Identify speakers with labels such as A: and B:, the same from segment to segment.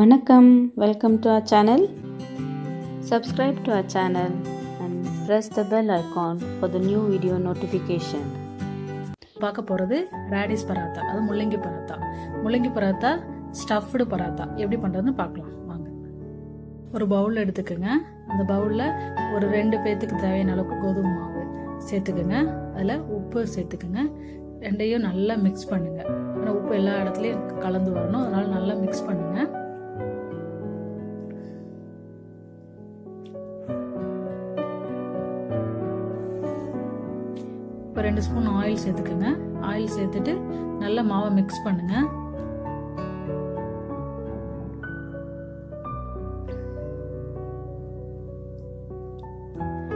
A: Vanakkam, welcome to our channel. Subscribe to our channel and press the bell icon for the new video notification.
B: பார்க்க போகிறது radish paratha, அது முள்ளங்கி பராத்தா. முள்ளங்கி paratha stuffed paratha எப்படி பண்ணுறதுன்னு பார்க்கலாம் வாங்க. ஒரு பவுல் எடுத்துக்கோங்க. அந்த பவுலில் ஒரு 2 பேத்துக்கு தேவையான அளவுக்கு கோதுமை மாவு சேர்த்துக்குங்க. அதில் உப்பு சேர்த்துக்குங்க. ரெண்டையும் நல்லா மிக்ஸ் பண்ணுங்க. ஆனால் உப்பு எல்லா இடத்துலையும் கலந்து வரணும், அதனால நல்லா மிக்ஸ் பண்ணுங்க. இப்போ 2 ஸ்பூன் ஆயில் சேர்த்துக்குங்க. ஆயில் சேர்த்துட்டு நல்லா மாவை மிக்ஸ் பண்ணுங்க.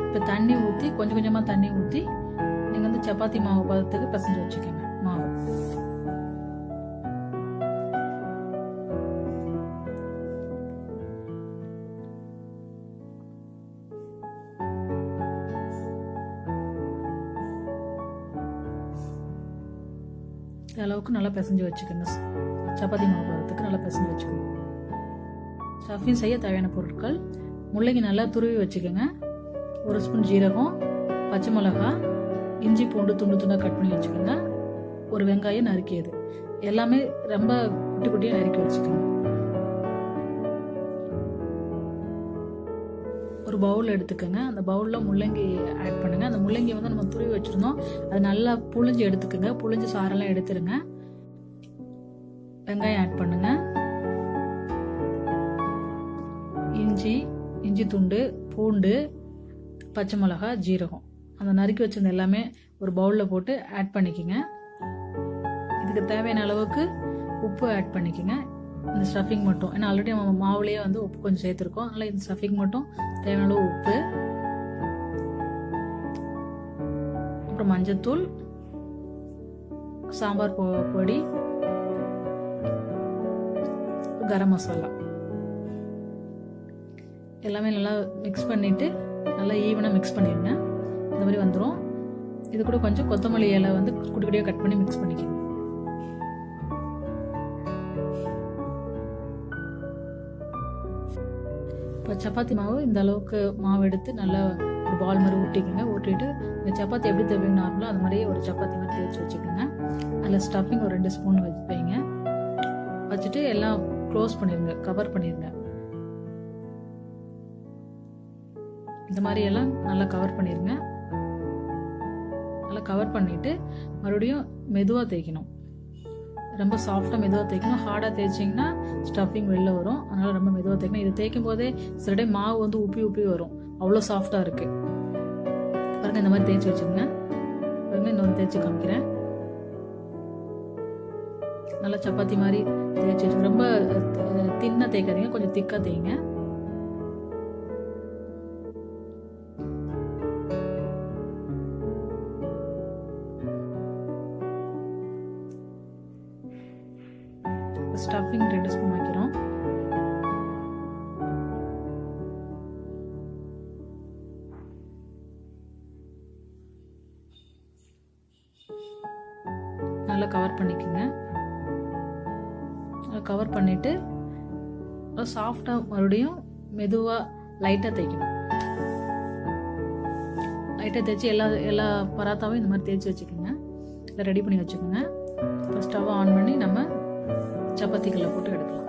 B: இப்போ தண்ணி ஊற்றி கொஞ்சம் கொஞ்சமாக தண்ணி ஊற்றி நீங்கள் வந்து சப்பாத்தி மாவு பதத்துக்கு பிசைஞ்சு வச்சுக்கோங்க மாவு. அளவுக்கு நல்லா பிசைஞ்சு வச்சுக்கோங்க. சப்பாத்தி மாவு பதத்துக்கு நல்லா பிசைஞ்சு வச்சுக்கோங்க. ஸ்டஃபிங் செய்ய தேவையான பொருட்கள்: முள்ளங்கி நல்லா துருவி வச்சுக்கோங்க. 1 ஸ்பூன் ஜீரகம், பச்சை மிளகாய், இஞ்சி பூண்டு துண்டு துண்டாக கட் பண்ணி வச்சுக்கோங்க. ஒரு வெங்காயம் நறுக்கியது, எல்லாமே ரொம்ப குட்டி குட்டியாக நறுக்கி வச்சுக்கோங்க. ஒரு பவுல் எடுத்துக்கோங்க. அந்த பவுலில் முள்ளங்கி ஆட் பண்ணுங்க. அந்த முள்ளங்கி வந்து நம்ம துருவி வச்சுருந்தோம், அது நல்லா புழிஞ்சு எடுத்துக்கோங்க. புழிஞ்சு சாரெல்லாம் எடுத்துருங்க. வெங்காயம் ஆட் பண்ணுங்க. இஞ்சி துண்டு, பூண்டு, பச்சை மிளகாய், ஜீரகம், அந்த நறுக்கி வச்சிருந்த எல்லாமே ஒரு பவுலில் போட்டு ஆட் பண்ணிக்கோங்க. இதுக்கு தேவையான அளவுக்கு உப்பு ஆட் பண்ணிக்கோங்க. இந்த ஸ்டஃபிங் மட்டும், ஏன்னா ஆல்ரெடி நம்ம மாவுலேயே வந்து உப்பு கொஞ்சம் சேர்த்துருக்கோம், அதனால் இந்த ஸ்டஃபிங் மட்டும் தேவையான அளவு உப்பு. அப்புறம் மஞ்சத்தூள், சாம்பார் பொடி, கரம் மசாலா எல்லாமே நல்லா மிக்ஸ் பண்ணிட்டு நல்லா ஈவனாக மிக்ஸ் பண்ணிடுங்க. இந்த மாதிரி வந்துடும். இது கூட கொஞ்சம் கொத்தமல்லி இலை வந்து குட்டி குட்டியாக கட் பண்ணி மிக்ஸ் பண்ணிக்கோங்க. இப்போ சப்பாத்தி மாவு இந்த அளவுக்கு மாவு எடுத்து நல்லா ஒரு பால் மாதிரி ஊட்டிக்கோங்க. ஊட்டிட்டு இந்த சப்பாத்தி எப்படி தேவைங்க நார்மலாக அது மாதிரியே ஒரு சப்பாத்தி மாதிரி தேய்ச்சி வச்சுக்கோங்க. அதில் ஸ்டஃபிங் ஒரு 2 ஸ்பூன் வைப்பீங்க. வச்சுட்டு எல்லாம் க்ளோஸ் பண்ணிடுங்க, கவர் பண்ணிடுங்க. இந்த மாதிரி எல்லாம் நல்லா கவர் பண்ணிடுங்க. நல்லா கவர் பண்ணிட்டு மறுபடியும் மெதுவாக தேய்க்கணும். ரொம்ப சாஃப்டாக மெதுவாக தேய்க்கணும். ஹார்டாக தேய்ச்சிங்கன்னா ஸ்டஃபிங் வெளில வரும், அதனால் ரொம்ப மெதுவாக தேய்க்கணும். இது தேய்க்கும் போதே சில டைம் மாவு வந்து உப்பி வரும், அவ்வளோ சாஃப்டாக இருக்குது. பாருங்கள், இந்த மாதிரி தேய்ச்சி வச்சுக்கோங்க. பாருங்கள், இன்னொன்று தேய்ச்சி காமிக்கிறேன். நல்லா சப்பாத்தி மாதிரி தேய்ச்சி வச்சு, ரொம்ப தின்னாக தேய்க்காதீங்க, கொஞ்சம் திக்காக தேய்ங்க. ஸ்டஃபிங் 2 ஸ்பூன் வைக்கிறோம். நல்லா கவர் பண்ணிக்கோங்க. கவர் பண்ணிட்டு சாஃப்டா மறுபடியும் மெதுவா லைட்டா தேய்க்கணும். லைட்டா தேய்ச்சி எல்லா பராத்தாவும் இந்த மாதிரி தேய்ச்சி வச்சுக்கோங்க. இல்லை ரெடி பண்ணி வச்சுக்கோங்க. இப்போ ஸ்டவ் ஆன் பண்ணி நம்ம சப்பாத்திகளை போட்டு எடுக்கலாம்.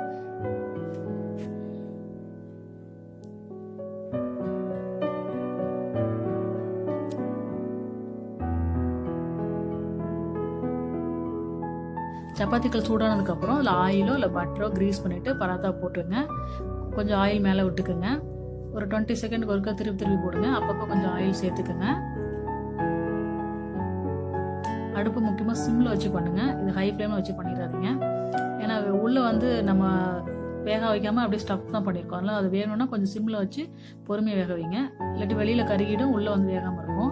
B: சப்பாத்திகள் சூடானதுக்கப்புறம் அதில் ஆயிலோ இல்லை பட்டரோ கிரீஸ் பண்ணிவிட்டு பராத்தா போட்டுருங்க. கொஞ்சம் ஆயில் மேலே விட்டுக்குங்க. ஒரு 20 செகண்டுக்கு ஒருக்கா திருப்பி போடுங்க. அப்பப்போ கொஞ்சம் ஆயில் சேர்த்துக்குங்க. அடுப்பு முக்கியமாக சிம்மில் வச்சு பண்ணுங்க. இது ஹை ஃப்ளேமில் வச்சு பண்ணிடாதீங்க. ஏன்னா உள்ளே வந்து நம்ம வேக வைக்காமல் அப்படியே ஸ்டஃப் தான் பண்ணியிருக்கோம். அதனால் அது வேணும்னா கொஞ்சம் சிம்மில் வச்சு பொறுமையாக வேக வைங்க. இல்லாட்டி வெளியில் கருகிடும், உள்ளே வந்து வேகாமல் இருக்கும்.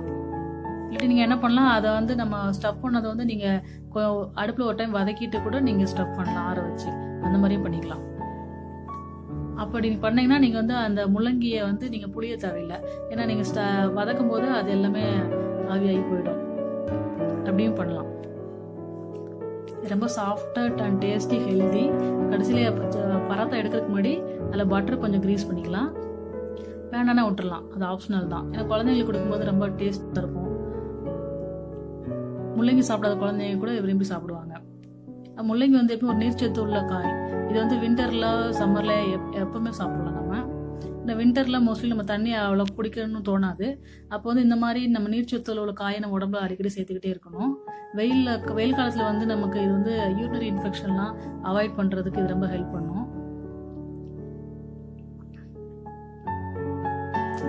B: இல்லாட்டி நீங்கள் என்ன பண்ணலாம், அதை வந்து நம்ம ஸ்டஃப் பண்ணதை வந்து நீங்கள் அடுப்பில் ஒரு டைம் வதக்கிட்டு கூட நீங்கள் ஸ்டஃப் பண்ணலாம், ஆற வச்சு. அந்த மாதிரியும் பண்ணிக்கலாம். அப்படி பண்ணீங்கன்னா நீங்கள் வந்து அந்த முள்ளங்கியை வந்து நீங்கள் புளிய தேவையில்லை. ஏன்னா நீங்கள் வதக்கும் போது அது எல்லாமே ஆவியாகி போயிடும். அப்படியும் பண்ணலாம். ரொம்ப சாஃப்டாக அண்ட் டேஸ்டி ஹெல்தி. கடைசியில் பராத்தா எடுக்கிறதுக்கு முன்னாடி அதில் பட்டர் கொஞ்சம் க்ரீஸ் பண்ணிக்கலாம். வேண்டானா விட்டுறலாம், அது ஆப்ஷனல் தான். ஏன்னா குழந்தைங்களுக்கு கொடுக்கும்போது ரொம்ப டேஸ்ட்டாக இருக்கும். முள்ளங்கி சாப்பிடாத குழந்தைங்க கூட விரும்பி சாப்பிடுவாங்க. முள்ளங்கி வந்து எப்பவும் ஒரு நீர்ச்சத்து உள்ள காய். இது வந்து வின்டரில் சம்மரில் எப்பவுமே சாப்பிடலாம். நம்ம இந்த வின்டரில் மோஸ்ட்லி நம்ம தண்ணி அவ்வளோ குடிக்கணும்னு தோணாது. அப்போ வந்து இந்த மாதிரி நம்ம நீர்ச்சத்தில் உள்ள காயை நம்ம உடம்புல அடிக்கடி சேர்த்துக்கிட்டே இருக்கணும். வெயில் காலத்தில் வந்து நமக்கு இது வந்து யூரினரி இன்ஃபெக்ஷன்லாம் அவாய்ட் பண்ணுறதுக்கு இது ரொம்ப ஹெல்ப் பண்ணும்.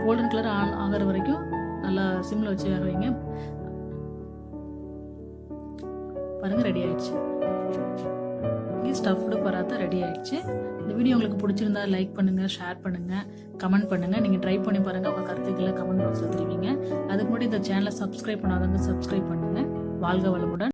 B: கோல்டன் கலர் ஆகிற வரைக்கும் நல்லா சிம்மில் வச்சு வேக வைங்க. பாருங்கள், ரெடி ஆயிடுச்சு. ஸ்டஃப்டு பராத்தா ரெடி ஆயிடுச்சு. இந்த வீடியோ உங்களுக்கு பிடிச்சிருந்தா லைக் பண்ணுங்கள், ஷேர் பண்ணுங்கள், கமெண்ட் பண்ணுங்கள். நீங்கள் ட்ரை பண்ணி பாருங்கள். உங்கள் கருத்துக்களை கமெண்ட் பாக்ஸில் தெரிவிங்க. அதுக்கு முன்னாடி இந்த சேனலை சப்ஸ்கிரைப் பண்ணாதவங்க சப்ஸ்கிரைப் பண்ணுங்கள். வாழ்க வளமுடன்.